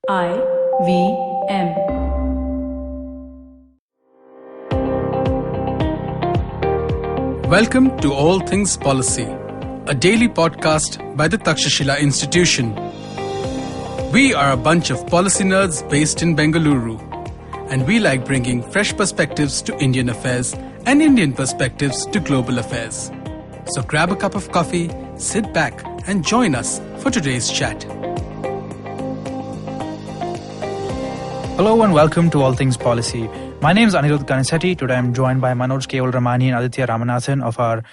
IVM. Welcome to All Things Policy, a daily podcast by the Takshashila Institution. We are a bunch of policy nerds based in Bengaluru, and we like bringing fresh perspectives to Indian affairs and Indian perspectives to global affairs. So grab a cup of coffee, sit back, and join us for today's chat. Hello and welcome to All Things Policy. My name is Anirudh Kanisetti. Today I'm joined by Manoj, Kewalramani and Aditya Ramanathan of our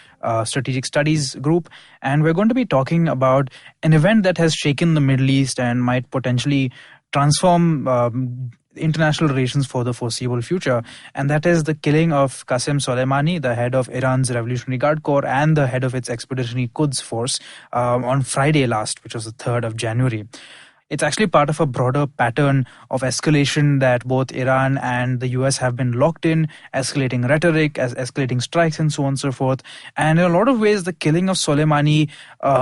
Strategic Studies group. And we're going to be talking about an event that has shaken the Middle East and might potentially transform international relations for the foreseeable future. And that is the killing of Qassem Soleimani, the head of Iran's Revolutionary Guard Corps and the head of its expeditionary Quds force on Friday last, which was the 3rd of January. It's actually part of a broader pattern of escalation that both Iran and the US have been locked in, escalating rhetoric, escalating strikes and so on and so forth. And in a lot of ways, the killing of Soleimani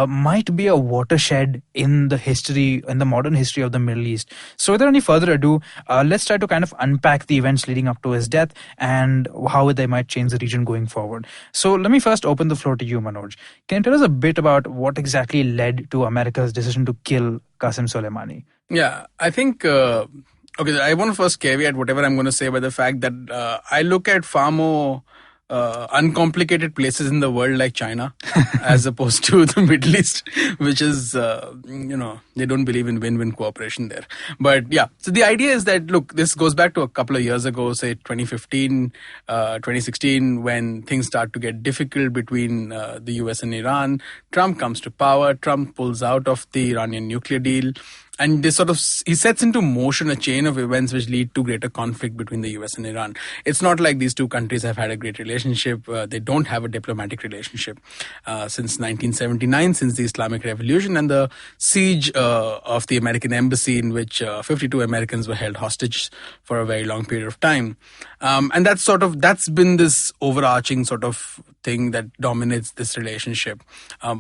might be a watershed in the modern history of the Middle East. So without any further ado, let's try to kind of unpack the events leading up to his death and how they might change the region going forward. So let me first open the floor to you, Manoj. Can you tell us a bit about what exactly led to America's decision to kill Qassem Soleimani? Yeah, I think, I want to first caveat whatever I'm going to say by the fact that I look at far more uncomplicated places in the world like China as opposed to the Middle East, which is, they don't believe in win-win cooperation there. But yeah, so the idea is that, look, this goes back to a couple of years ago, say 2015, 2016, when things start to get difficult between the US and Iran. Trump comes to power. Trump pulls out of the Iranian nuclear deal. And he sets into motion a chain of events which lead to greater conflict between the US and Iran. It's not like these two countries have had a great relationship. They don't have a diplomatic relationship since 1979, since the Islamic Revolution and the siege of the American embassy, in which 52 Americans were held hostage for a very long period of time. And that's been this overarching sort of thing that dominates this relationship.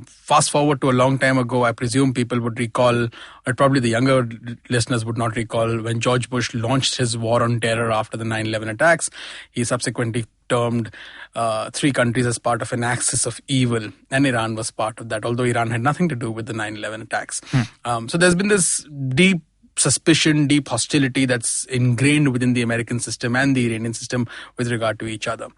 Fast forward to a long time ago, I presume people would recall, or probably the younger listeners would not recall, when George Bush launched his war on terror after the 9/11 attacks. He subsequently termed 3 countries as part of an axis of evil, and Iran was part of that, although Iran had nothing to do with the 9/11 attacks. So there's been this deep suspicion, deep hostility that's ingrained within the American system and the Iranian system with regard to each other.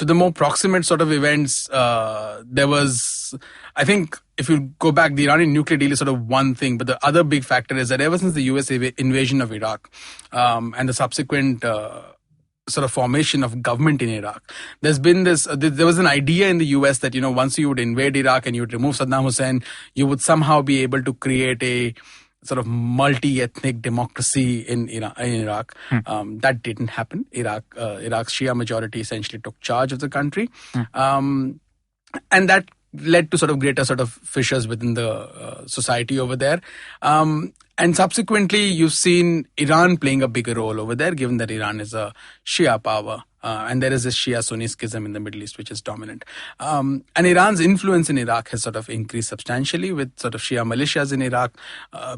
To the more proximate sort of events, there was, I think, if you go back, the Iranian nuclear deal is sort of one thing, but the other big factor is that ever since the US invasion of Iraq and the subsequent sort of formation of government in Iraq, there's been there was an idea in the US that, once you would invade Iraq and you would remove Saddam Hussein, you would somehow be able to create a sort of multi-ethnic democracy in Iraq. That didn't happen. Iraq's Shia majority essentially took charge of the country. And that led to sort of greater sort of fissures within the society over there. And subsequently, you've seen Iran playing a bigger role over there, given that Iran is a Shia power. And there is this Shia-Sunni schism in the Middle East, which is dominant. And Iran's influence in Iraq has sort of increased substantially, with sort of Shia militias in Iraq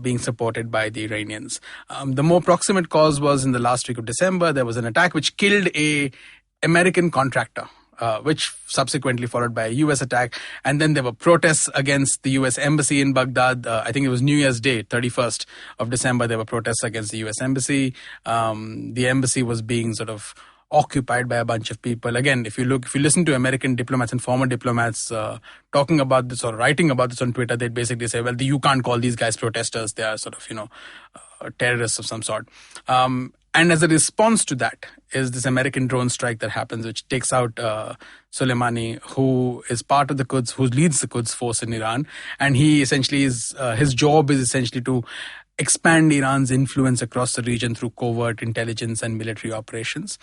being supported by the Iranians. The more proximate cause was in the last week of December. There was an attack which killed a American contractor, which subsequently followed by a US attack. And then there were protests against the US embassy in Baghdad. I think it was New Year's Day, 31st of December. There were protests against the US embassy. The embassy was being sort of occupied by a bunch of people. Again, if you listen to American diplomats and former diplomats talking about this or writing about this on Twitter, they'd basically say, well, you can't call these guys protesters. They are sort of, terrorists of some sort. And as a response to that is this American drone strike that happens, which takes out Soleimani, who is part of the Quds, who leads the Quds force in Iran. And he essentially his job is essentially to expand Iran's influence across the region through covert intelligence and military operations.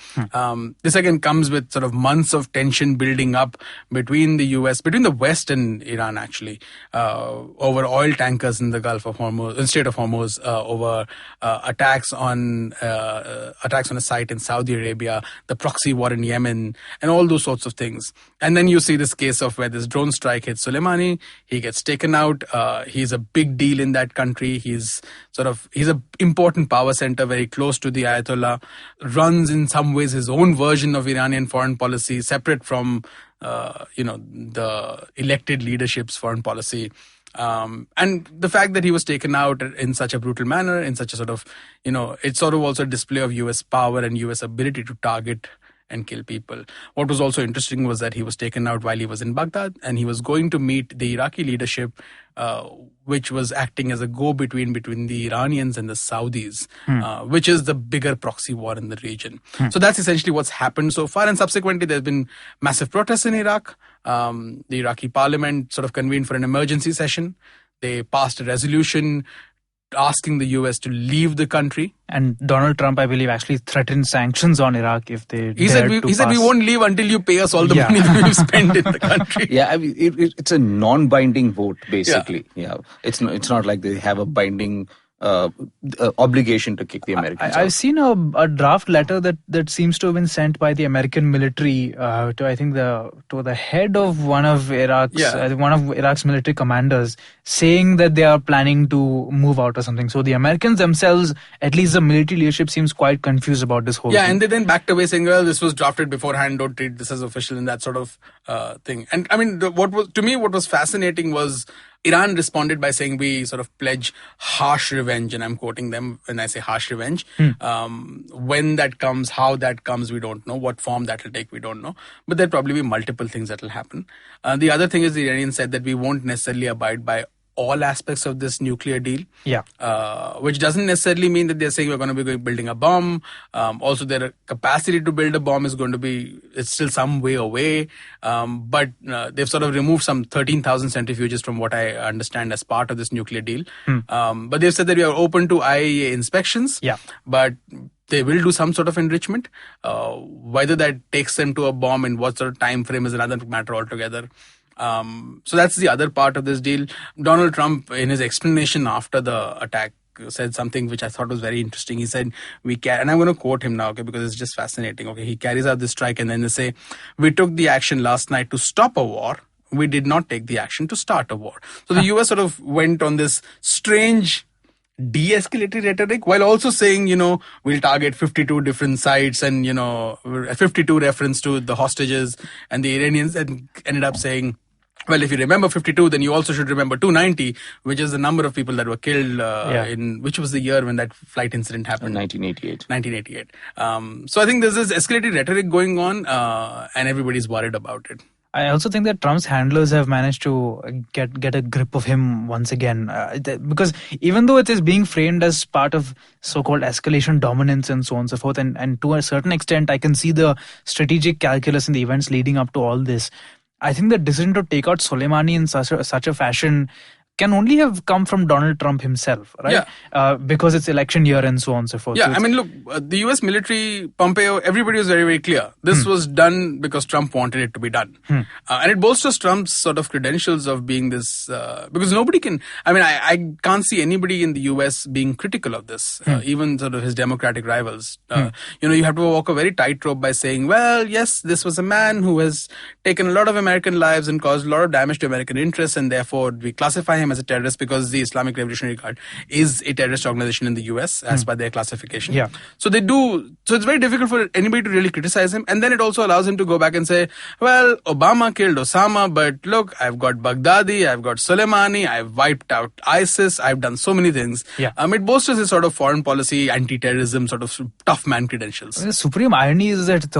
This again comes with sort of months of tension building up between the West and Iran, actually, over oil tankers in the Gulf of Hormuz, in Strait of Hormuz, over attacks on a site in Saudi Arabia, the proxy war in Yemen, and all those sorts of things. And then you see this case of where this drone strike hits Soleimani, he gets taken out. He's a big deal in that country. He's he's an important power center very close to the Ayatollah, runs in some ways his own version of Iranian foreign policy, separate from, the elected leadership's foreign policy. And the fact that he was taken out in such a brutal manner, in such a it's sort of also a display of US power and US ability to target and kill people. What was also interesting was that he was taken out while he was in Baghdad, and he was going to meet the Iraqi leadership, which was acting as a go-between between the Iranians and the Saudis, which is the bigger proxy war in the region. So that's essentially what's happened so far. And subsequently, there's been massive protests in Iraq. The Iraqi parliament sort of convened for an emergency session. They passed a resolution asking the US to leave the country. And Donald Trump, I believe, actually threatened sanctions on Iraq if they He said we won't leave until you pay us all the money that we've spent in the country. Yeah, I mean, it's a non-binding vote, basically. Yeah. It's not like they have a binding obligation to kick the Americans out. I've seen a draft letter that seems to have been sent by the American military to the head of one of Iraq's military commanders, saying that they are planning to move out or something. So the Americans themselves, at least the military leadership, seems quite confused about this whole thing. And they then backed away saying, well, this was drafted beforehand, don't treat this as official, and that sort of thing. And I mean, what was fascinating was Iran responded by saying we sort of pledge harsh revenge, and I'm quoting them when I say harsh revenge. When that comes, how that comes, we don't know. What form that will take, we don't know. But there'll probably be multiple things that will happen. The other thing is the Iranians said that we won't necessarily abide by all aspects of this nuclear deal. Which doesn't necessarily mean that they're saying we're going to be building a bomb. Also, their capacity to build a bomb is going to be, it's still some way away. But they've sort of removed some 13,000 centrifuges from what I understand as part of this nuclear deal. But they've said that we are open to IAEA inspections. But they will do some sort of enrichment. Whether that takes them to a bomb in what sort of time frame is another matter altogether. So that's the other part of this deal. Donald Trump, in his explanation after the attack, said something which I thought was very interesting. He said, and I'm going to quote him now, because it's just fascinating. He carries out this strike and then they say, we took the action last night to stop a war. We did not take the action to start a war. So the US sort of went on this strange de-escalatory rhetoric while also saying, we'll target 52 different sites and, 52 reference to the hostages, and the Iranians ended up saying, well, if you remember 52, then you also should remember 290, which is the number of people that were killed in, which was the year when that flight incident happened. 1988. So I think there's this escalated rhetoric going on, and everybody's worried about it. I also think that Trump's handlers have managed to get a grip of him once again, because even though it is being framed as part of so-called escalation dominance and so on and so forth, and to a certain extent I can see the strategic calculus in the events leading up to all this, I think the decision to take out Soleimani in such a fashion can only have come from Donald Trump himself, right? Because it's election year and so on and so forth. I mean, look, the US military, Pompeo, everybody was very, very clear. This was done because Trump wanted it to be done. And it bolsters Trump's sort of credentials of being this, because nobody can, I can't see anybody in the US being critical of this, even sort of his Democratic rivals. You have to walk a very tightrope by saying, well, yes, this was a man who has taken a lot of American lives and caused a lot of damage to American interests, and therefore we classify him as a terrorist because the Islamic Revolutionary Guard is a terrorist organization in the US as per their classification. So it's very difficult for anybody to really criticize him. And then it also allows him to go back and say, well, Obama killed Osama, but look, I've got Baghdadi, I've got Soleimani, I've wiped out ISIS, I've done so many things. It bolsters his sort of foreign policy, anti-terrorism, sort of tough man credentials. The supreme irony is that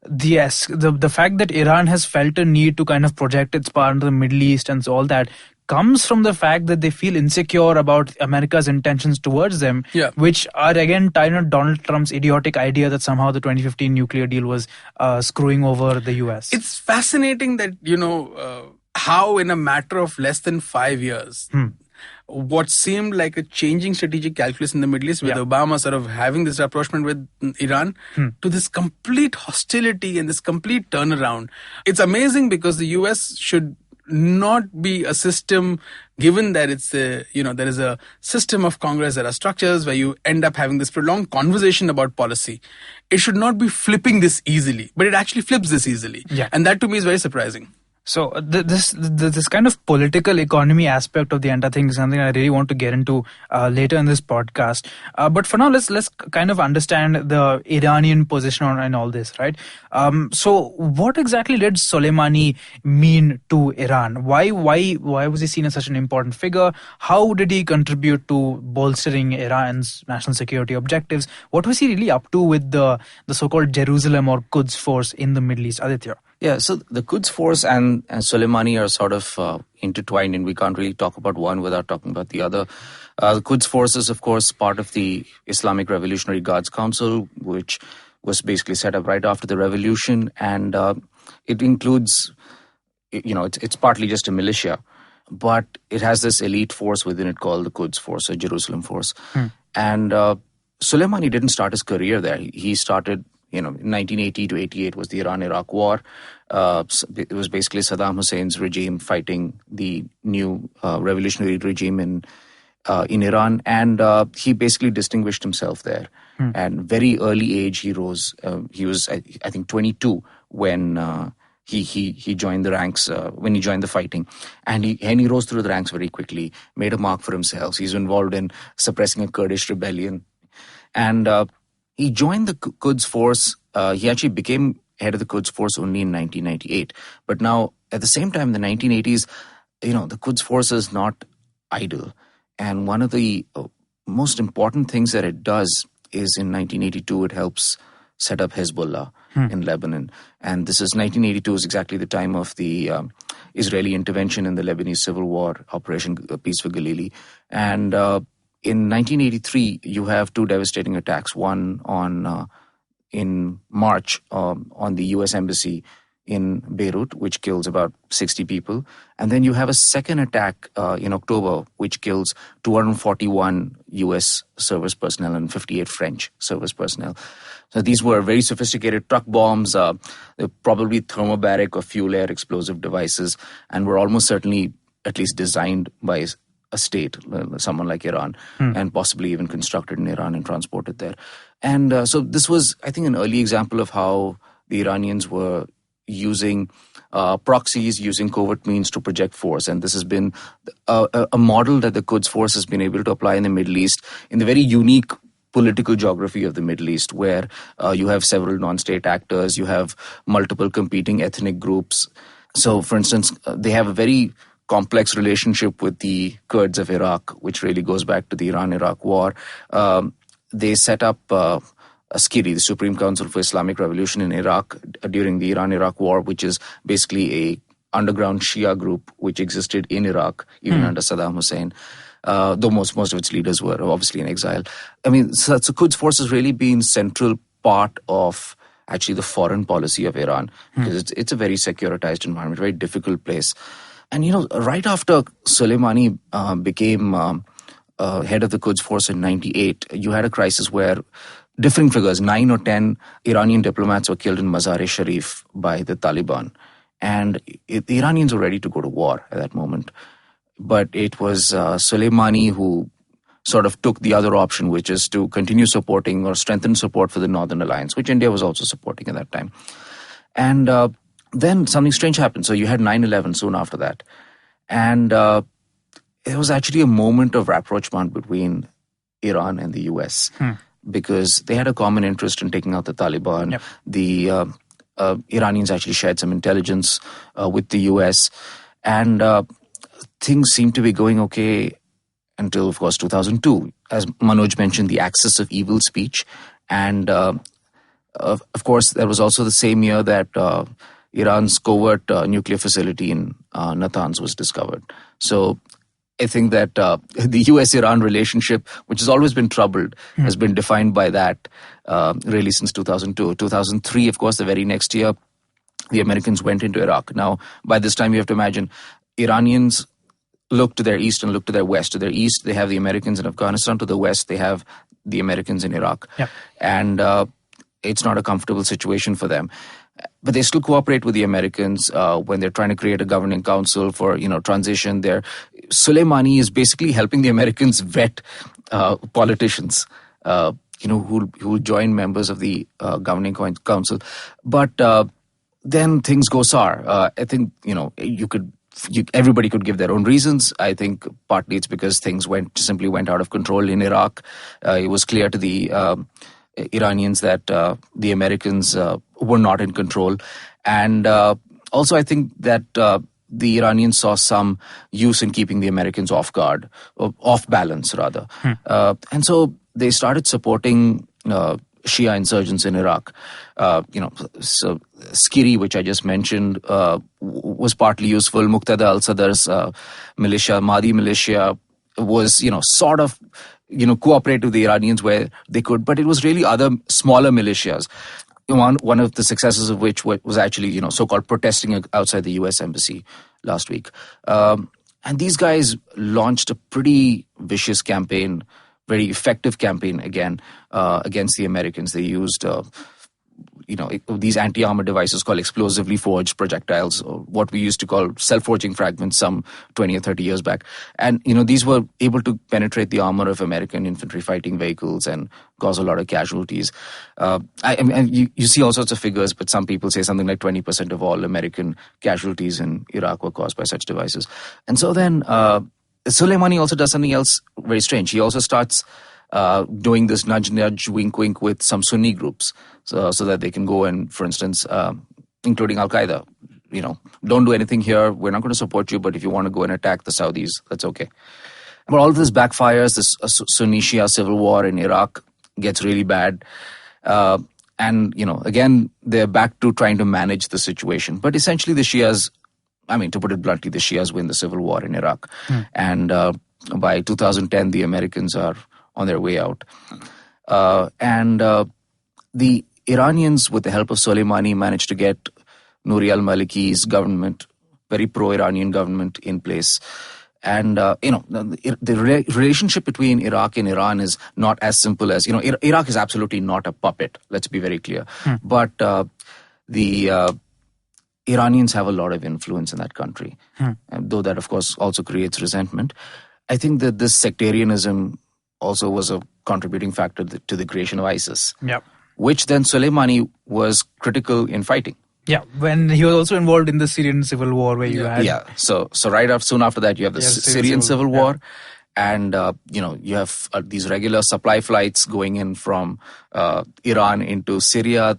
the fact that Iran has felt a need to kind of project its power into the Middle East and so all that comes from the fact that they feel insecure about America's intentions towards them, which are again tied to Donald Trump's idiotic idea that somehow the 2015 nuclear deal was screwing over the US. It's fascinating that, how in a matter of less than 5 years, what seemed like a changing strategic calculus in the Middle East with Obama sort of having this rapprochement with Iran to this complete hostility and this complete turnaround. It's amazing because the US should not be a system, given that it's there is a system of Congress, there are structures where you end up having this prolonged conversation about policy. It should not be flipping this easily, but it actually flips this easily. And that to me is very surprising. So this kind of political economy aspect of the entire thing is something I really want to get into later in this podcast. But for now, let's kind of understand the Iranian position on all this, right? So what exactly did Soleimani mean to Iran? Why was he seen as such an important figure? How did he contribute to bolstering Iran's national security objectives? What was he really up to with the so-called Jerusalem or Quds force in the Middle East, Aditya? Yeah, so the Quds force and Soleimani are sort of intertwined, and we can't really talk about one without talking about the other. The Quds force is, of course, part of the Islamic Revolutionary Guards Council, which was basically set up right after the revolution, and it includes, it's partly just a militia, but it has this elite force within it called the Quds force, or Jerusalem force. And Soleimani didn't start his career there. He started, in 1980 to 88 was the Iran-Iraq war. It was basically Saddam Hussein's regime fighting the new revolutionary regime in Iran, and he basically distinguished himself there. And very early age he rose. He was, I think, 22 when he joined the ranks, when he joined the fighting, and he rose through the ranks very quickly, made a mark for himself. He's involved in suppressing a Kurdish rebellion, and he joined the Quds force. He actually became head of the Quds force only in 1998. But now, at the same time, in the 1980s, the Quds force is not idle. And one of the most important things that it does is in 1982, it helps set up Hezbollah in Lebanon. And this is 1982 is exactly the time of the Israeli intervention in the Lebanese civil war, Operation Peace for Galilee. And in 1983, you have two devastating attacks. One in March on the U.S. Embassy in Beirut, which kills about 60 people. And then you have a second attack in October, which kills 241 U.S. service personnel and 58 French service personnel. So these were very sophisticated truck bombs, probably thermobaric or fuel air explosive devices, and were almost certainly at least designed by a state, someone like Iran, and possibly even constructed in Iran and transported there. And so this was, I think, an early example of how the Iranians were using proxies, using covert means to project force. And this has been a model that the Quds force has been able to apply in the Middle East, in the very unique political geography of the Middle East, where you have several non-state actors, you have multiple competing ethnic groups. So, for instance, they have a very complex relationship with the Kurds of Iraq, which really goes back to the Iran-Iraq war. They set up Askeri, the Supreme Council for Islamic Revolution in Iraq during the Iran-Iraq war, which is basically a underground Shia group which existed in Iraq even under Saddam Hussein, though most of its leaders were obviously in exile. I mean, so Quds force has really been central part of actually the foreign policy of Iran, because it's a very securitized environment, very difficult place. And, right after Soleimani became head of the Quds force in 98, you had a crisis where differing figures, 9 or 10 Iranian diplomats were killed in Mazar-e-Sharif by the Taliban. And the Iranians were ready to go to war at that moment. But it was Soleimani who sort of took the other option, which is to continue supporting or strengthen support for the Northern Alliance, which India was also supporting at that time. And then something strange happened. So you had 9/11 soon after that. And it was actually a moment of rapprochement between Iran and the US, because they had a common interest in taking out the Taliban. Yep. The Iranians actually shared some intelligence with the US. And things seemed to be going okay until, of course, 2002. As Manoj mentioned, the axis of evil speech. And, of course, that was also the same year that Iran's covert nuclear facility in Natanz was discovered. So I think that the US-Iran relationship, which has always been troubled, has been defined by that really since 2002. 2003, of course, the very next year, the Americans went into Iraq. Now, by this time, you have to imagine, Iranians look to their east and look to their west. To their east, they have the Americans in Afghanistan. To the west, they have the Americans in Iraq. Yep. And it's not a comfortable situation for them. But they still cooperate with the Americans when they're trying to create a governing council for, transition there. Soleimani is basically helping the Americans vet politicians, who join members of the governing council. But then things go sour. I think, everybody could give their own reasons. I think partly it's because things simply went out of control in Iraq. It was clear to the Iranians that the Americans were not in control. And also I think that the Iranians saw some use in keeping the Americans off guard, off balance rather. And so they started supporting Shia insurgents in Iraq. So Skiri, which I just mentioned, was partly useful. Muqtada al-Sadar's militia, Mahdi militia, was, sort of, cooperate with the Iranians where they could, but it was really other smaller militias. One of the successes of which was actually, so-called protesting outside the U.S. embassy last week. And these guys launched a pretty vicious campaign, very effective campaign again against the Americans. They used these anti-armor devices called explosively forged projectiles, or what we used to call self-forging fragments some 20 or 30 years back. And these were able to penetrate the armor of American infantry fighting vehicles and cause a lot of casualties. You see all sorts of figures, but some people say something like 20% of all American casualties in Iraq were caused by such devices. And so then Soleimani also does something else very strange. He also starts doing this nudge, wink with some Sunni groups so that they can go and, for instance, including Al-Qaeda, don't do anything here. We're not going to support you, but if you want to go and attack the Saudis, that's okay. But all of this backfires. This Sunni-Shia civil war in Iraq gets really bad. And, again, they're back to trying to manage the situation. But essentially the Shias, to put it bluntly, the Shias win the civil war in Iraq. And by 2010, the Americans are on their way out. And the Iranians, with the help of Soleimani, managed to get Nouri al-Maliki's government, very pro-Iranian government, in place. And, the relationship between Iraq and Iran is not as simple as, Iraq is absolutely not a puppet, let's be very clear. But the Iranians have a lot of influence in that country, though that, of course, also creates resentment. I think that this sectarianism also was a contributing factor to the creation of ISIS, which then Soleimani was critical in fighting. Yeah, when he was also involved in the Syrian civil war where you had... Yeah, so soon after that you have the Syrian civil war. And, you have these regular supply flights going in from Iran into Syria.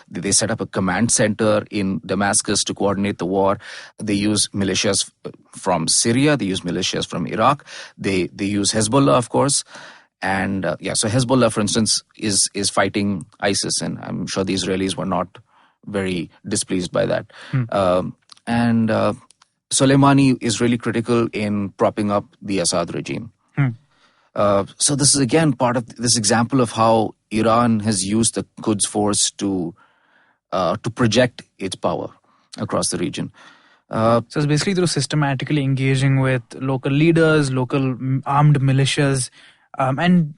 They set up a command center in Damascus to coordinate the war. They use militias from Syria. They use militias from Iraq. They use Hezbollah, of course. And, so Hezbollah, for instance, is fighting ISIS. And I'm sure the Israelis were not very displeased by that. And Soleimani is really critical in propping up the Assad regime. So this is again part of this example of how Iran has used the Quds force to project its power across the region. So it's basically through systematically engaging with local leaders, local armed militias, and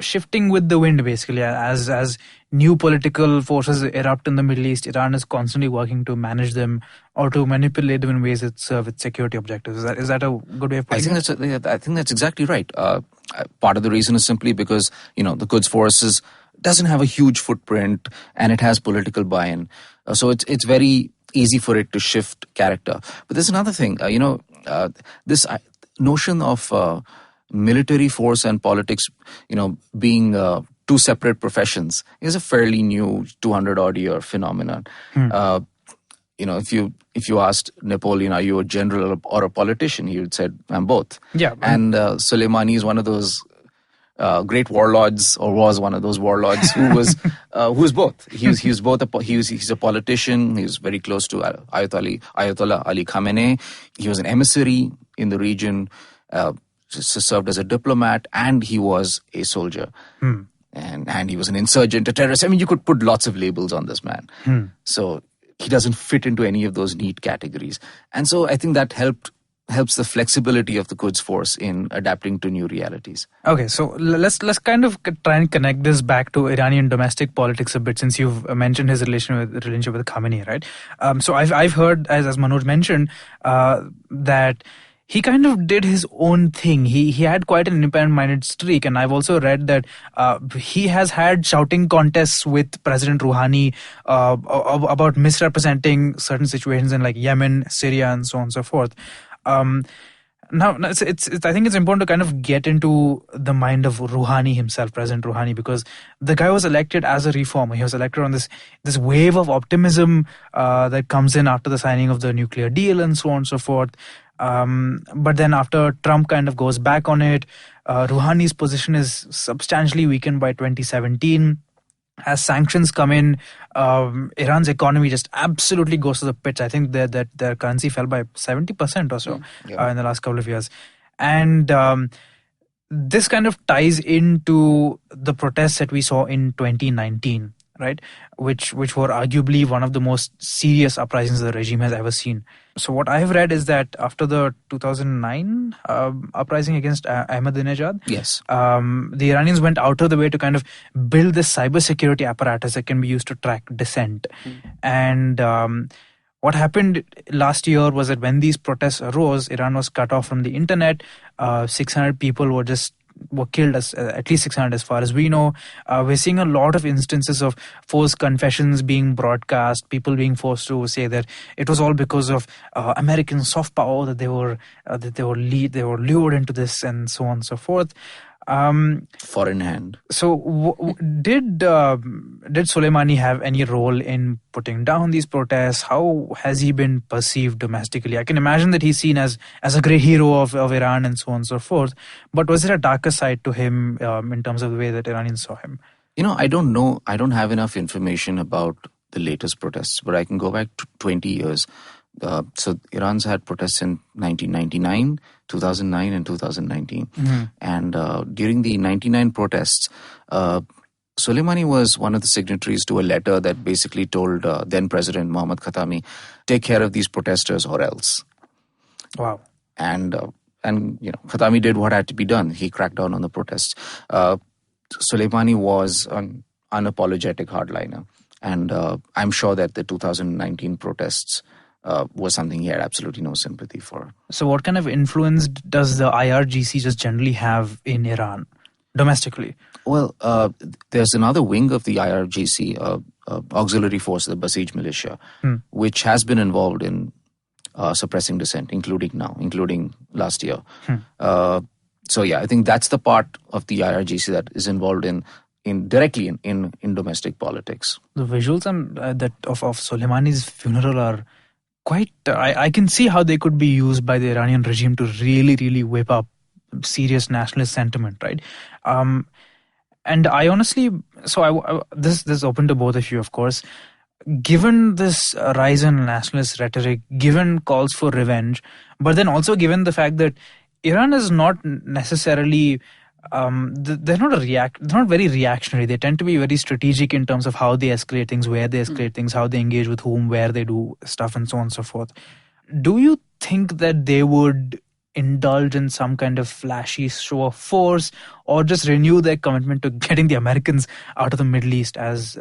shifting with the wind, basically, as new political forces erupt in the Middle East. Iran is constantly working to manage them or to manipulate them in ways that serve its security objectives. Is that a good way of putting it? I think that's exactly right. Part of the reason is simply because the Quds forces doesn't have a huge footprint and it has political buy-in, so it's very easy for it to shift character. But there's another thing, this notion of military force and politics, being two separate professions is a fairly new 200-odd year phenomenon. If you asked Napoleon, are you a general or a politician? He would said, I'm both. Yeah. And Soleimani is one of those great warlords, or was one of those warlords who was both. He's both. He's a politician. He's very close to Ayatollah Ali Khamenei. He was an emissary in the region. Served as a diplomat, and he was a soldier. And he was an insurgent, a terrorist. You could put lots of labels on this man. So he doesn't fit into any of those neat categories. And so I think that helps the flexibility of the Quds force in adapting to new realities. Okay, so let's kind of try and connect this back to Iranian domestic politics a bit, since you've mentioned his relationship with Khamenei, right? So I've heard, as Manoj mentioned, that he kind of did his own thing. He had quite an independent-minded streak, and I've also read that he has had shouting contests with President Rouhani about misrepresenting certain situations in like Yemen, Syria, and so on and so forth. Now, I think it's important to kind of get into the mind of Rouhani himself, President Rouhani, because the guy was elected as a reformer. He was elected on this wave of optimism that comes in after the signing of the nuclear deal and so on and so forth. But then after Trump kind of goes back on it, Rouhani's position is substantially weakened by 2017. As sanctions come in, Iran's economy just absolutely goes to the pits. I think that their currency fell by 70% or so in the last couple of years. And this kind of ties into the protests that we saw in 2019, right? Which were arguably one of the most serious uprisings the regime has ever seen. So what I have read is that after the 2009 uprising against Ahmadinejad, yes, the Iranians went out of the way to kind of build this cybersecurity apparatus that can be used to track dissent. And what happened last year was that when these protests arose, Iran was cut off from the internet. 600 people were killed, at least 600 as far as we know. We're seeing a lot of instances of forced confessions being broadcast, people being forced to say that it was all because of American soft power that they were lured into this, and so on and so forth. Foreign hand. So did Soleimani have any role in putting down these protests? How has he been perceived domestically? I can imagine that he's seen as a great hero of Iran and so on and so forth. But was there a darker side to him in terms of the way that Iranians saw him? I don't know. I don't have enough information about the latest protests, but I can go back to 20 years. So Iran's had protests in 1999, 2009 and 2019. And during the 99 protests, Soleimani was one of the signatories to a letter that basically told then President Mohammad Khatami, take care of these protesters or else. Wow. And Khatami did what had to be done. He cracked down on the protests. Soleimani was an unapologetic hardliner. And I'm sure that the 2019 protests was something he had absolutely no sympathy for. So what kind of influence does the IRGC just generally have in Iran, domestically? Well, there's another wing of the IRGC, auxiliary force, the Basij militia, which has been involved in suppressing dissent, including last year. So I think that's the part of the IRGC that is involved directly in domestic politics. The visuals of Soleimani's funeral are quite, I can see how they could be used by the Iranian regime to really, really whip up serious nationalist sentiment, right? And I honestly, this is open to both of you, of course. Given this rise in nationalist rhetoric, given calls for revenge, but then also given the fact that Iran is not necessarily they're not very reactionary. They tend to be very strategic in terms of how they escalate things, where they escalate things, how they engage with whom, where they do stuff, and so on and so forth. Do you think that they would indulge in some kind of flashy show of force, or just renew their commitment to getting the Americans out of the Middle East as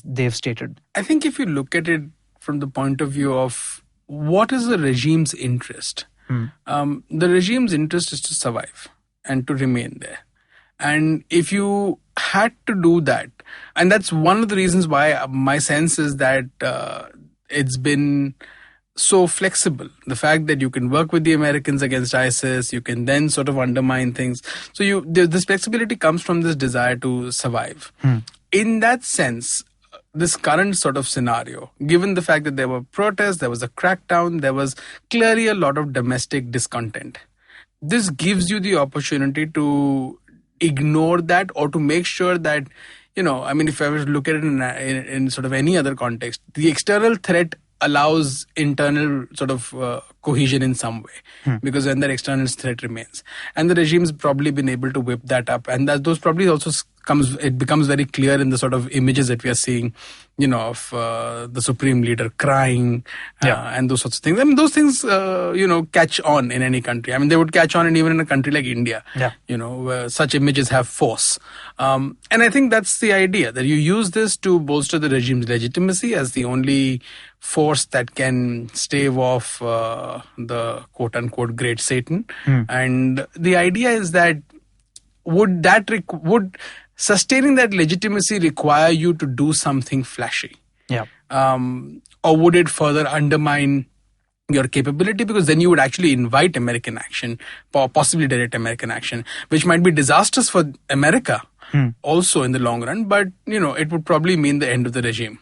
they've stated? I think if you look at it from the point of view of what is the regime's interest, the regime's interest is to survive and to remain there. And if you had to do that, and that's one of the reasons why my sense is that it's been so flexible. The fact that you can work with the Americans against ISIS, you can then sort of undermine things. So this flexibility comes from this desire to survive. In that sense, this current sort of scenario, given the fact that there were protests, there was a crackdown, there was clearly a lot of domestic discontent. This gives you the opportunity to ignore that, or to make sure that, if I were to look at it in sort of any other context, the external threat allows internal sort of cohesion in some way, because when that external threat remains. And the regime's probably been able to whip that up. And those probably also becomes very clear in the sort of images that we are seeing, of the supreme leader crying and those sorts of things. I mean, those things, catch on in any country. I mean, they would catch on even in a country like India, where such images have force. And I think that's the idea, that you use this to bolster the regime's legitimacy as the only force that can stave off the quote-unquote great Satan. And the idea is that would sustaining that legitimacy require you to do something flashy? Or would it further undermine your capability? Because then you would actually invite American action, possibly direct American action, which might be disastrous for America also in the long run, but it would probably mean the end of the regime.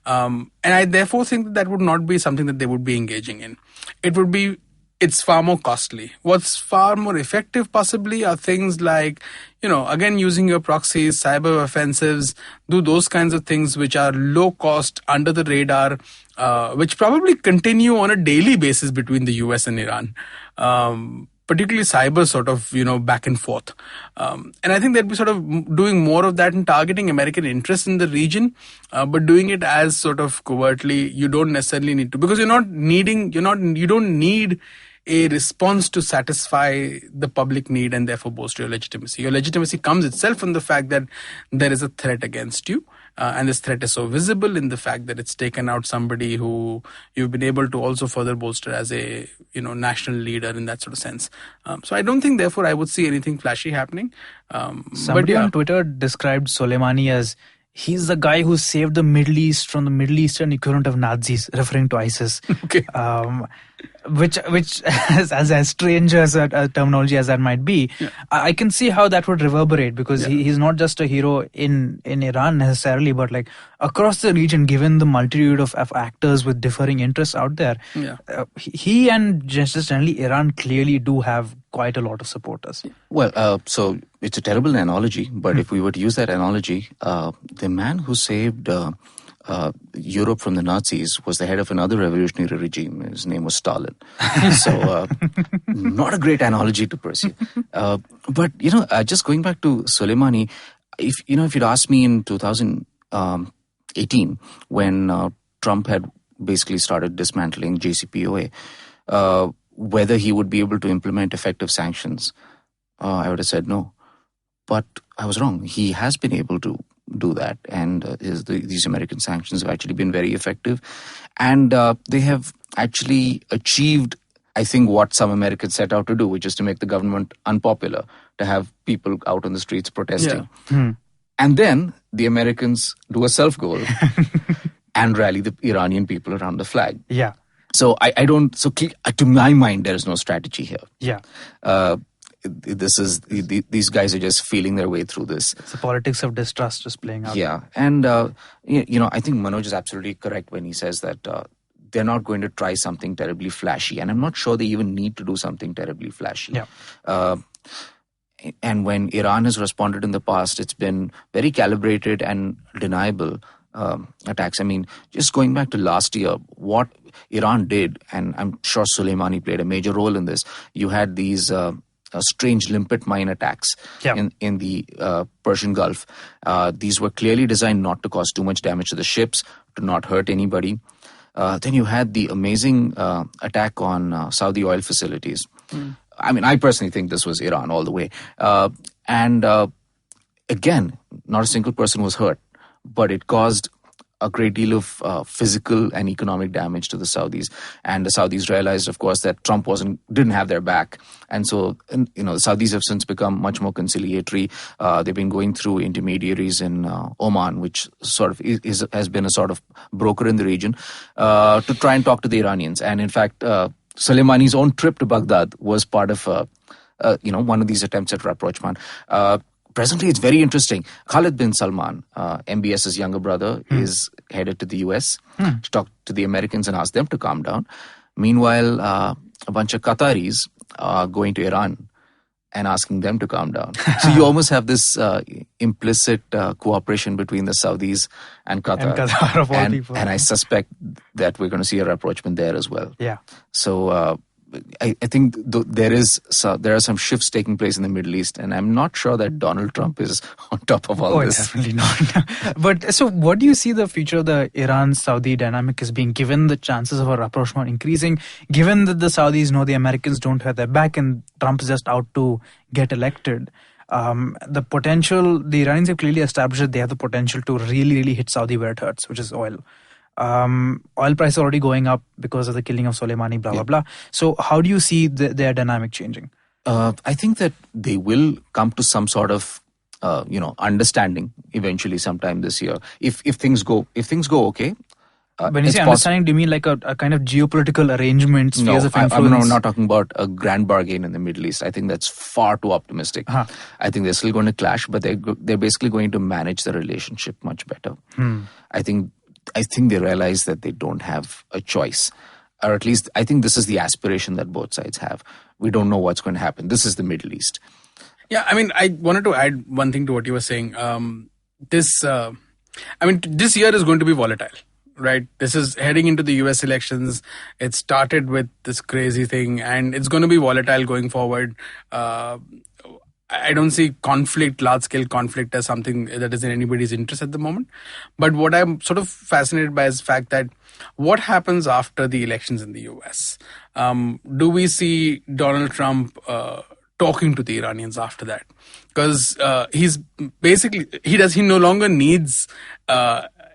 And I therefore think that would not be something that they would be engaging in. It's far more costly. What's far more effective possibly are things like, again, using your proxies, cyber offensives, do those kinds of things which are low cost, under the radar, which probably continue on a daily basis between the US and Iran. Particularly cyber sort of, back and forth. And I think they'd be sort of doing more of that and targeting American interests in the region, but doing it as sort of covertly. You don't necessarily need to, because you don't need a response to satisfy the public need and therefore bolster your legitimacy. Your legitimacy comes itself from the fact that there is a threat against you. And this threat is so visible in the fact that it's taken out somebody who you've been able to also further bolster as a national leader in that sort of sense. So I don't think, therefore, I would see anything flashy happening. Somebody on Twitter described Soleimani as he's the guy who saved the Middle East from the Middle Eastern equivalent of Nazis, referring to ISIS. Okay. Which as strange as a terminology as that might be, I can see how that would reverberate, because he's not just a hero in Iran necessarily, but like across the region, given the multitude of actors with differing interests out there. He and just generally Iran clearly do have quite a lot of supporters. Well, so it's a terrible analogy, but if we were to use that analogy, the man who saved Europe from the Nazis was the head of another revolutionary regime. His name was Stalin. So not a great analogy to pursue. But just going back to Soleimani, if you'd asked me in 2018 when Trump had basically started dismantling JCPOA, whether he would be able to implement effective sanctions, I would have said no. But I was wrong. He has been able to do that, and these American sanctions have actually been very effective, and they have actually achieved, I think, what some Americans set out to do, which is to make the government unpopular, to have people out on the streets protesting. And then the Americans do a self-goal and rally the Iranian people around the flag. So I don't. So to my mind, there is no strategy here. These guys are just feeling their way through this. It's the politics of distrust just playing out. And I think Manoj is absolutely correct when he says that they're not going to try something terribly flashy, and I'm not sure they even need to do something terribly flashy. And when Iran has responded in the past, it's been very calibrated and deniable attacks. I mean, just going back to last year, what Iran did, and I'm sure Soleimani played a major role in this, you had these strange limpet mine attacks in the Persian Gulf. These were clearly designed not to cause too much damage to the ships, to not hurt anybody. Then you had the amazing attack on Saudi oil facilities. I mean, I personally think this was Iran all the way. And again, not a single person was hurt, but it caused a great deal of physical and economic damage to the Saudis. And the Saudis realized, of course, that Trump didn't have their back. And so, the Saudis have since become much more conciliatory. They've been going through intermediaries in Oman, which sort of has been a sort of broker in the region, to try and talk to the Iranians. And in fact, Soleimani's own trip to Baghdad was part of, one of these attempts at rapprochement. Presently, it's very interesting. Khalid bin Salman, MBS's younger brother, is headed to the US to talk to the Americans and ask them to calm down. Meanwhile, a bunch of Qataris are going to Iran and asking them to calm down. So you almost have this implicit cooperation between the Saudis and Qatar. And Qatar of all people. And I suspect that we're going to see a rapprochement there as well. Yeah. So I think there are some shifts taking place in the Middle East, and I'm not sure that Donald Trump is on top of all this. Definitely not. But so, what do you see the future of the Iran-Saudi dynamic as being, given the chances of a rapprochement increasing, given that the Saudis know the Americans don't have their back and Trump's just out to get elected? The potential, the Iranians have clearly established that they have the potential to really, really hit Saudi where it hurts, which is oil. Oil prices are already going up because of the killing of Soleimani, blah, blah, blah. So how do you see their dynamic changing? I think that they will come to some sort of, understanding eventually sometime this year. If things go okay. When you say understanding, do you mean like a kind of geopolitical arrangement, spheres of influence? I'm not talking about a grand bargain in the Middle East. I think that's far too optimistic. I think they're still going to clash, but they're basically going to manage the relationship much better. I think they realize that they don't have a choice. Or at least, I think this is the aspiration that both sides have. We don't know what's going to happen. This is the Middle East. Yeah, I mean, I wanted to add one thing to what you were saying. This year is going to be volatile, right? This is heading into the US elections. It started with this crazy thing, and it's going to be volatile going forward. I don't see large-scale conflict as something that is in anybody's interest at the moment. But what I'm sort of fascinated by is the fact that what happens after the elections in the US? Do we see Donald Trump talking to the Iranians after that? Because he no longer needs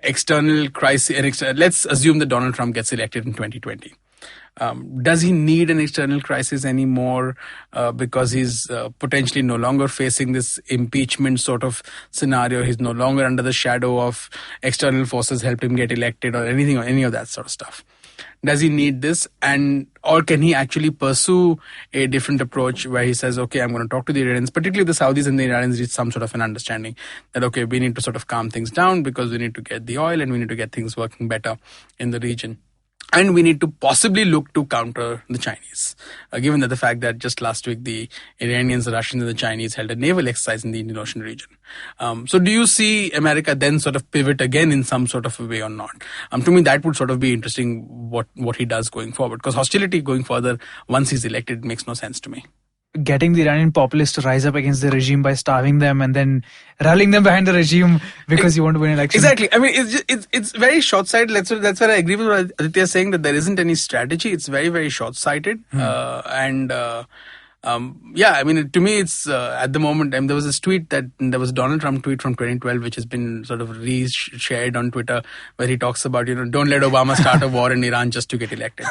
external crisis. Let's assume that Donald Trump gets elected in 2020. Does he need an external crisis anymore because he's potentially no longer facing this impeachment sort of scenario? He's no longer under the shadow of external forces helped him get elected or any of that sort of stuff. Does he need this, or can he actually pursue a different approach where he says, okay, I'm going to talk to the Iranians, particularly the Saudis and the Iranians reach some sort of an understanding that, okay, we need to sort of calm things down because we need to get the oil and we need to get things working better in the region. And we need to possibly look to counter the Chinese, given that the fact that just last week the Iranians, the Russians and the Chinese held a naval exercise in the Indian Ocean region. So do you see America then sort of pivot again in some sort of a way or not? To me, that would sort of be interesting what he does going forward, because hostility going further once he's elected makes no sense to me. Getting the Iranian populace to rise up against the regime by starving them and then rallying them behind the regime because you want to win an election. Exactly. I mean, it's very short-sighted. That's where I agree with what Aditya is saying, that there isn't any strategy. It's very, very short-sighted. I mean, to me, it's at the moment, there was this tweet there was a Donald Trump tweet from 2012, which has been sort of re-shared on Twitter, where he talks about, don't let Obama start a war in Iran just to get elected.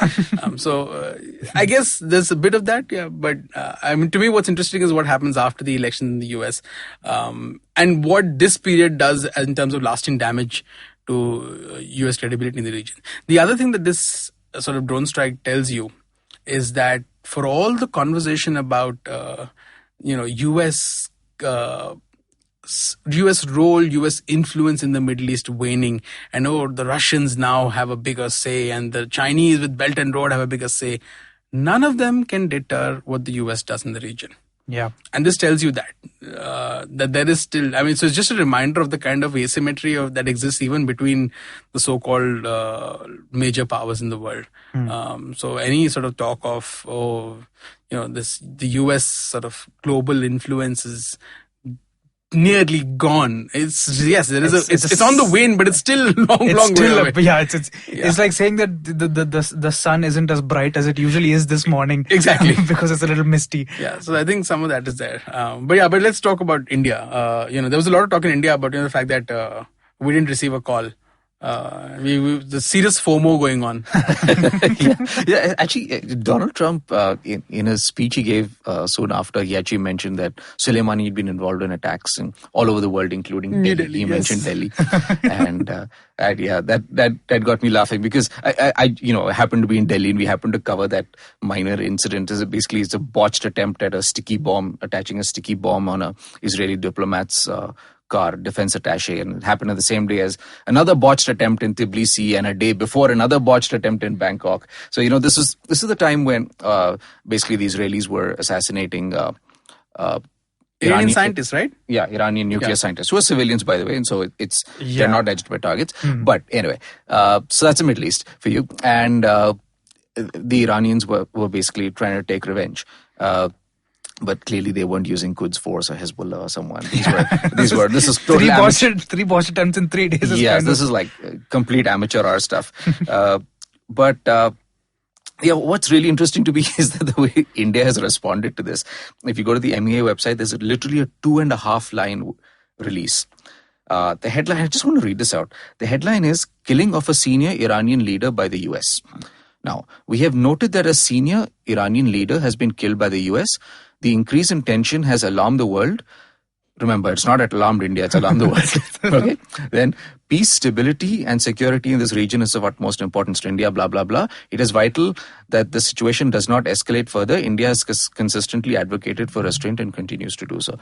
I guess there's a bit of that, yeah. But I mean, to me, what's interesting is what happens after the election in the US, and what this period does in terms of lasting damage to US credibility in the region. The other thing that this sort of drone strike tells you is that for all the conversation about US role, US influence in the Middle East waning, and the Russians now have a bigger say, and the Chinese with Belt and Road have a bigger say, none of them can deter what the US does in the region. Yeah. And this tells you that there is still, I mean, so it's just a reminder of the kind of asymmetry that exists even between the so-called major powers in the world. So any sort of talk of, the US sort of global influence is nearly gone. It's on the wane, but it's still long way away. It's like saying that the sun isn't as bright as it usually is this morning. Exactly. Because it's a little misty. Yeah, so I think some of that is there. But let's talk about India. There was a lot of talk in India about the fact that we didn't receive a call. The serious FOMO going on. Yeah, actually, Donald Trump, in his speech he gave soon after, he actually mentioned that Soleimani had been involved in attacks all over the world, including Delhi. He mentioned Delhi, and that got me laughing, because I happened to be in Delhi and we happened to cover that minor incident. It's a botched attempt at attaching a sticky bomb on a Israeli diplomat's car, defense attaché, and it happened on the same day as another botched attempt in Tbilisi, and a day before another botched attempt in Bangkok. So this is the time when basically the Israelis were assassinating Iranian scientists, right? Yeah, Iranian nuclear scientists, who are civilians, by the way, and so they're not edged by targets. But anyway, so that's the Middle East for you, and the Iranians were basically trying to take revenge. But clearly they weren't using Quds Force or Hezbollah or someone. This is totally three Bosch attempts in 3 days. Yes, this is like complete amateur hour stuff. But what's really interesting to me is that the way India has responded to this. If you go to the MEA website, there's literally a 2.5 line release. The headline, I just want to read this out. The headline is "Killing of a Senior Iranian Leader by the US." Now, we have noted that a senior Iranian leader has been killed by the US. The increase in tension has alarmed the world. Remember, it's not alarmed India, it's alarmed the world. Okay. Then, peace, stability, and security in this region is of utmost importance to India, blah, blah, blah. It is vital that the situation does not escalate further. India has consistently advocated for restraint and continues to do so.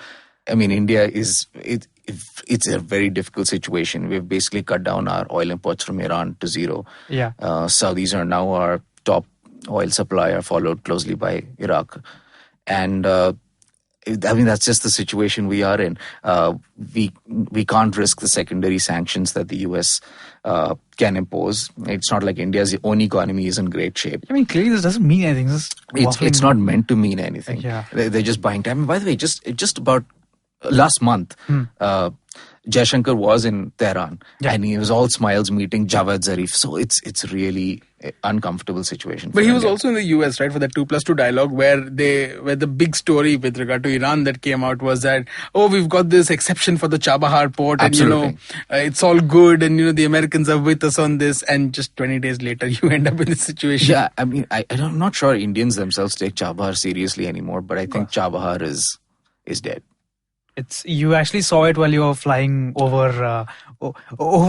I mean, India it's a very difficult situation. We've basically cut down our oil imports from Iran to zero. Yeah. Saudis are now our top oil supplier, followed closely by Iraq. And that's just the situation we are in. We can't risk the secondary sanctions that the US can impose. It's not like India's own economy is in great shape. I mean, clearly this doesn't mean anything. It's not meant to mean anything. Yeah. They're just buying time. And by the way, just about last month, Jaishankar was in Tehran, and he was all smiles meeting Javad Zarif. So it's really an uncomfortable situation. But he was also in the US, right, for the 2+2 dialogue, where the big story with regard to Iran that came out was that, we've got this exception for the Chabahar port, Absolutely. and it's all good, and the Americans are with us on this, and just 20 days later you end up in this situation. Yeah, I mean, I'm not sure Indians themselves take Chabahar seriously anymore, but I think Chabahar is dead. You actually saw it while you were flying over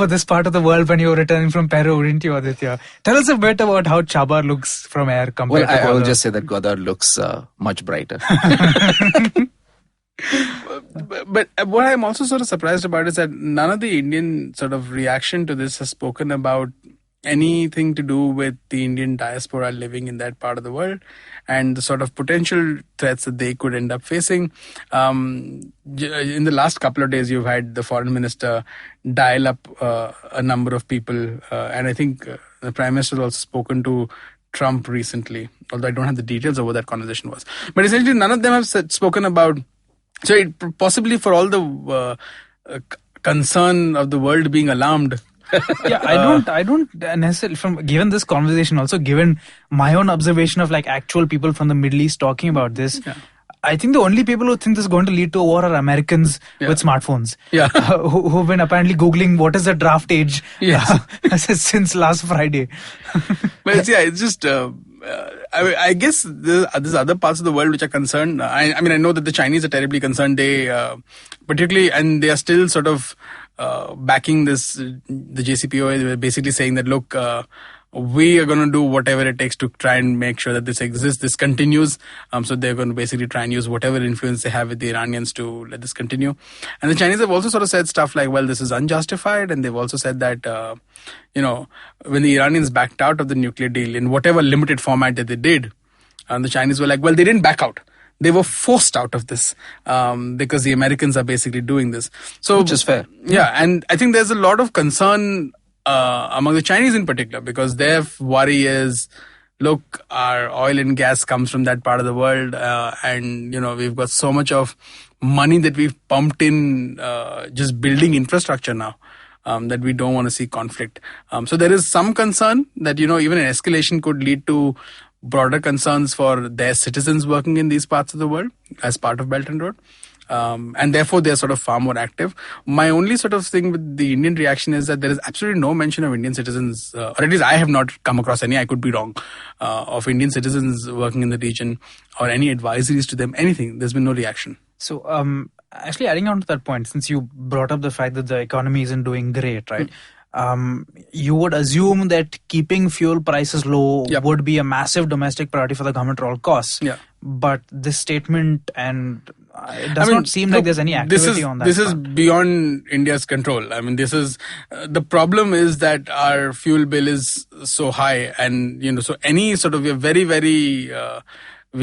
this part of the world when you were returning from Peru, didn't you, Aditya? Tell us a bit about how Chabahar looks from air compared to I will just say that Gwadar looks much brighter. But what I'm also sort of surprised about is that none of the Indian sort of reaction to this has spoken about anything to do with the Indian diaspora living in that part of the world and the sort of potential threats that they could end up facing. In the last couple of days, you've had the foreign minister dial up a number of people, and I think the prime minister has also spoken to Trump recently, although I don't have the details of what that conversation was. But essentially, none of them have spoken about, possibly for all the concern of the world being alarmed. Yeah, I don't necessarily, given this conversation, also given my own observation of like actual people from the Middle East talking about this, I think the only people who think this is going to lead to a war are Americans with smartphones. Yeah. Who've been apparently Googling what is the draft age since last Friday. But it's just, I guess there's other parts of the world which are concerned. I mean, I know that the Chinese are terribly concerned. They particularly, and they are still sort of backing this, the JCPOA. They were basically saying that, look, we are going to do whatever it takes to try and make sure that this exists, this continues. So they're going to basically try and use whatever influence they have with the Iranians to let this continue. And the Chinese have also sort of said stuff like, well, this is unjustified. And they've also said that, when the Iranians backed out of the nuclear deal in whatever limited format that they did, the Chinese were like, well, they didn't back out. They were forced out of this because the Americans are basically doing this. So, which is fair. Yeah, and I think there's a lot of concern among the Chinese in particular, because their worry is, look, our oil and gas comes from that part of the world, and we've got so much of money that we've pumped in just building infrastructure now, that we don't want to see conflict. So there is some concern that even an escalation could lead to broader concerns for their citizens working in these parts of the world as part of Belt and Road. And therefore they're sort of far more active. My only sort of thing with the Indian reaction is that there is absolutely no mention of Indian citizens, or at least I have not come across any, I could be wrong, of Indian citizens working in the region or any advisories to them, anything. There's been no reaction. So actually adding on to that point, since you brought up the fact that the economy isn't doing great, right? You would assume that keeping fuel prices low would be a massive domestic priority for the government at all costs. Yeah. But this statement, and it does not seem like there's any activity on that. This is beyond India's control. I mean, this is the problem is that our fuel bill is so high, and so any sort of we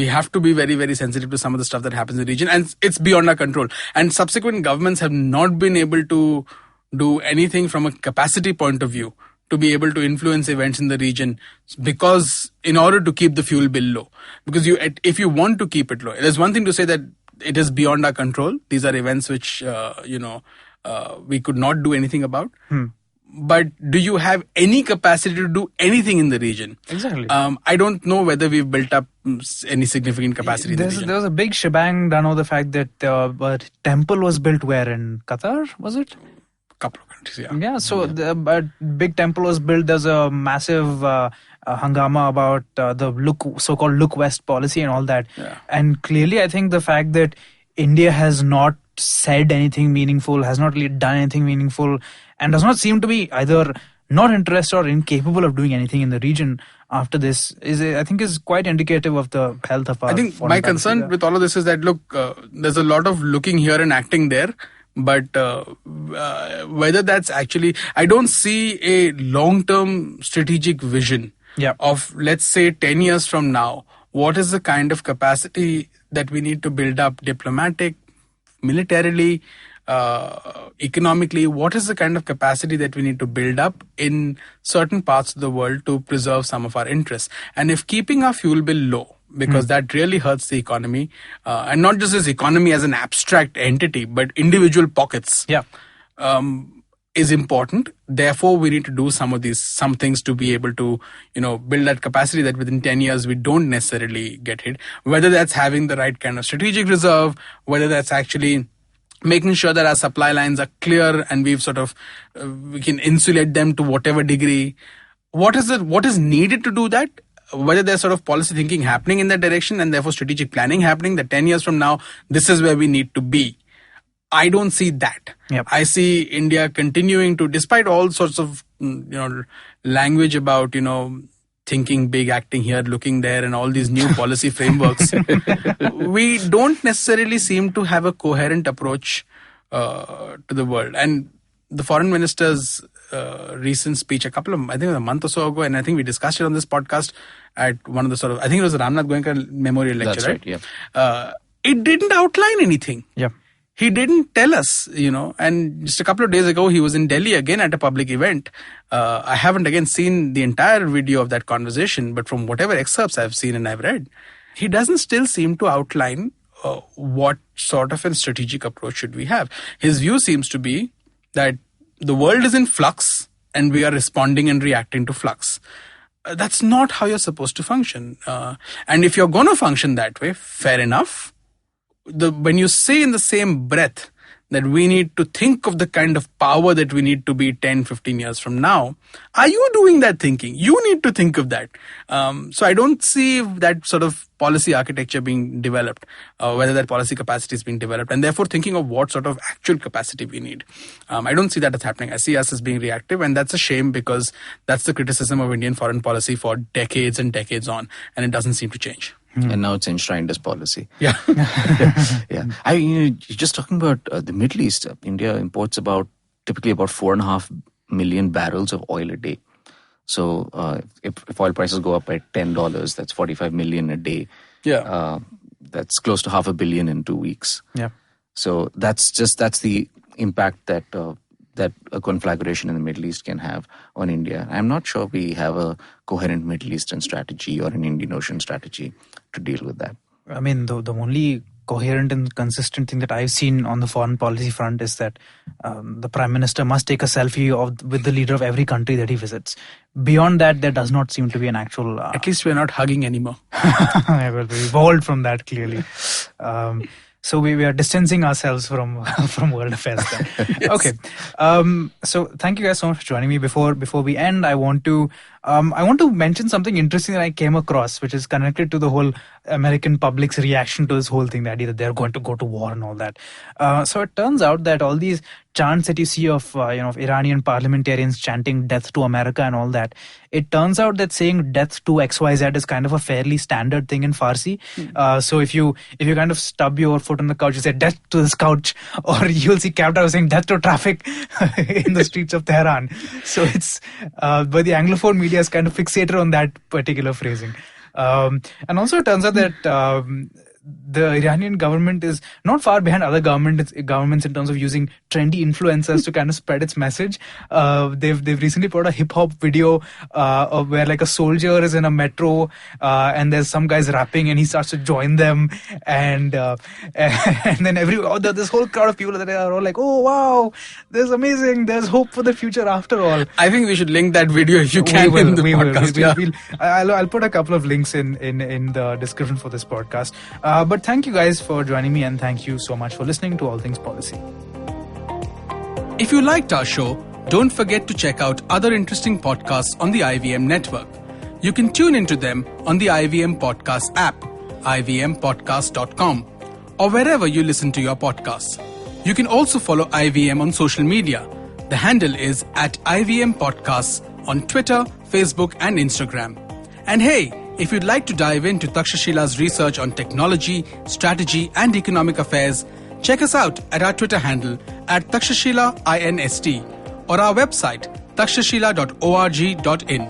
have to be very, very sensitive to some of the stuff that happens in the region, and it's beyond our control. And subsequent governments have not been able to do anything from a capacity point of view to be able to influence events in the region, because in order to keep the fuel bill low, because if you want to keep it low, there's one thing to say that it is beyond our control. These are events which we could not do anything about. But do you have any capacity to do anything in the region? Exactly. I don't know whether we've built up any significant capacity in the region. There was a big shebang done over the fact that a temple was built where? In Qatar, was it? Couple of countries, yeah. Yeah, so the big temple was built. There's a massive hangama about the so-called Look West policy and all that. Yeah. And clearly, I think the fact that India has not said anything meaningful, has not really done anything meaningful, and does not seem to be either not interested or incapable of doing anything in the region after this is quite indicative of the health of our. I think my concern with all of this is that, look, there's a lot of looking here and acting there. But whether that's actually, I don't see a long-term strategic vision of, let's say, 10 years from now. What is the kind of capacity that we need to build up diplomatic, militarily, economically? What is the kind of capacity that we need to build up in certain parts of the world to preserve some of our interests? And if keeping our fuel bill low, because that really hurts the economy, and not just this economy as an abstract entity, but individual pockets, is important. Therefore, we need to do some things to be able to, build that capacity that within 10 years we don't necessarily get hit. Whether that's having the right kind of strategic reserve, whether that's actually making sure that our supply lines are clear and we've we can insulate them to whatever degree. What is needed to do that? Whether there's sort of policy thinking happening in that direction and therefore strategic planning happening that 10 years from now, this is where we need to be. I don't see that. Yep. I see India continuing to, despite all sorts of, language about, thinking big, acting here, looking there, and all these new policy frameworks, we don't necessarily seem to have a coherent approach to the world. And the foreign minister's recent speech I think a month or so ago, and I think we discussed it on this podcast at one of the I think it was the Ramanathan Goenka memorial lecture. That's right, yeah. It didn't outline anything. Yeah. He didn't tell us, and just a couple of days ago, he was in Delhi again at a public event. I haven't again seen the entire video of that conversation, but from whatever excerpts I've seen and I've read, he doesn't still seem to outline what sort of a strategic approach should we have. His view seems to be that the world is in flux and we are responding and reacting to flux. That's not how you're supposed to function. And if you're going to function that way, fair enough. When you say in the same breath that we need to think of the kind of power that we need to be 10, 15 years from now, are you doing that thinking? You need to think of that. So I don't see that sort of policy architecture being developed, whether that policy capacity is being developed, and therefore thinking of what sort of actual capacity we need. I don't see that as happening. I see us as being reactive, and that's a shame because that's the criticism of Indian foreign policy for decades and decades on, and it doesn't seem to change. And now it's enshrined as policy. Yeah. Yeah. Just talking about the Middle East, India imports typically about 4.5 million barrels of oil a day. So if oil prices go up by $10, that's 45 million a day. Yeah. That's close to $500 million in 2 weeks. Yeah. So that's the impact that a conflagration in the Middle East can have on India. I'm not sure we have a coherent Middle Eastern strategy or an Indian Ocean strategy to deal with that. I mean, the only coherent and consistent thing that I've seen on the foreign policy front is that the Prime Minister must take a selfie with the leader of every country that he visits. Beyond that, there does not seem to be an actual... At least we're not hugging anymore. Well, we evolved from that, clearly. So we are distancing ourselves from world affairs then. Yes. Okay. So thank you guys so much for joining me. Before we end, I want to mention something interesting that I came across, which is connected to the whole American public's reaction to this whole thing, that either they're going to go to war and all that. So it turns out that all these chants that you see of Iranian parliamentarians chanting death to America and all that, it turns out that saying death to XYZ is kind of a fairly standard thing in Farsi. So if you kind of stub your foot on the couch, you say death to this couch, or you'll see cab drivers saying death to traffic in the streets of Tehran. So it's but the Anglophone media is kind of fixated on that particular phrasing. And also it turns out that the Iranian government is not far behind other governments in terms of using trendy influencers to kind of spread its message. They've recently put out a hip hop video of where like a soldier is in a metro and there's some guys rapping and he starts to join them, and then this whole crowd of people that are all like, oh wow, this is amazing, there's hope for the future after all. I think we should link that video if you can in the podcast. I'll put a couple of links in the description for this podcast. But thank you guys for joining me, and thank you so much for listening to All Things Policy. If you liked our show, don't forget to check out other interesting podcasts on the IVM network. You can tune into them on the IVM Podcast app, ivmpodcast.com, or wherever you listen to your podcasts. You can also follow IVM on social media. The handle is @IVM Podcasts on Twitter, Facebook, and Instagram. And hey, if you'd like to dive into Takshashila's research on technology, strategy, and economic affairs, check us out at our Twitter handle @TakshashilaINST or our website takshashila.org.in.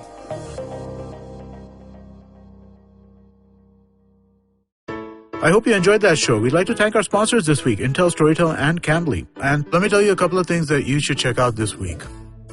I hope you enjoyed that show. We'd like to thank our sponsors this week, Intel, Storytel, and Cambly. And let me tell you a couple of things that you should check out this week.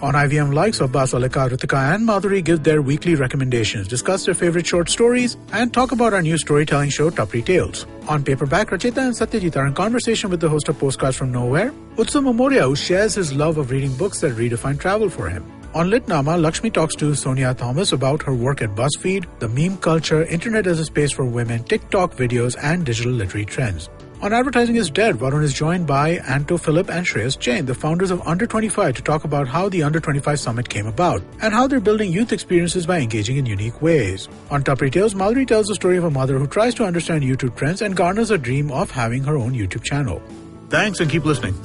On IVM Likes, Abbas, Alika, Ritika, and Madhuri give their weekly recommendations, discuss their favorite short stories, and talk about our new storytelling show, Tapri Tales. On Paperback, Rachita and Satyajit are in conversation with the host of Postcards from Nowhere, Utsav Momoria, who shares his love of reading books that redefine travel for him. On Litnama, Lakshmi talks to Sonia Thomas about her work at BuzzFeed, the meme culture, internet as a space for women, TikTok videos, and digital literary trends. On Advertising is Dead, Varun is joined by Anto Philip and Shreyas Jain, the founders of Under 25, to talk about how the Under 25 Summit came about and how they're building youth experiences by engaging in unique ways. On Tapri Tales, Mallory tells the story of a mother who tries to understand YouTube trends and garners a dream of having her own YouTube channel. Thanks and keep listening.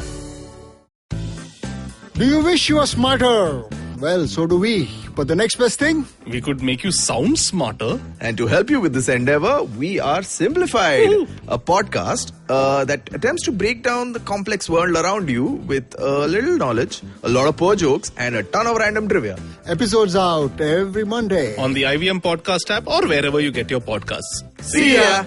Do you wish you were smarter? Well, so do we. But the next best thing? We could make you sound smarter. And to help you with this endeavor, we are Simplified, a podcast that attempts to break down the complex world around you with a little knowledge, a lot of poor jokes, and a ton of random trivia. Episodes out every Monday On the IVM Podcast app or wherever you get your podcasts. See ya!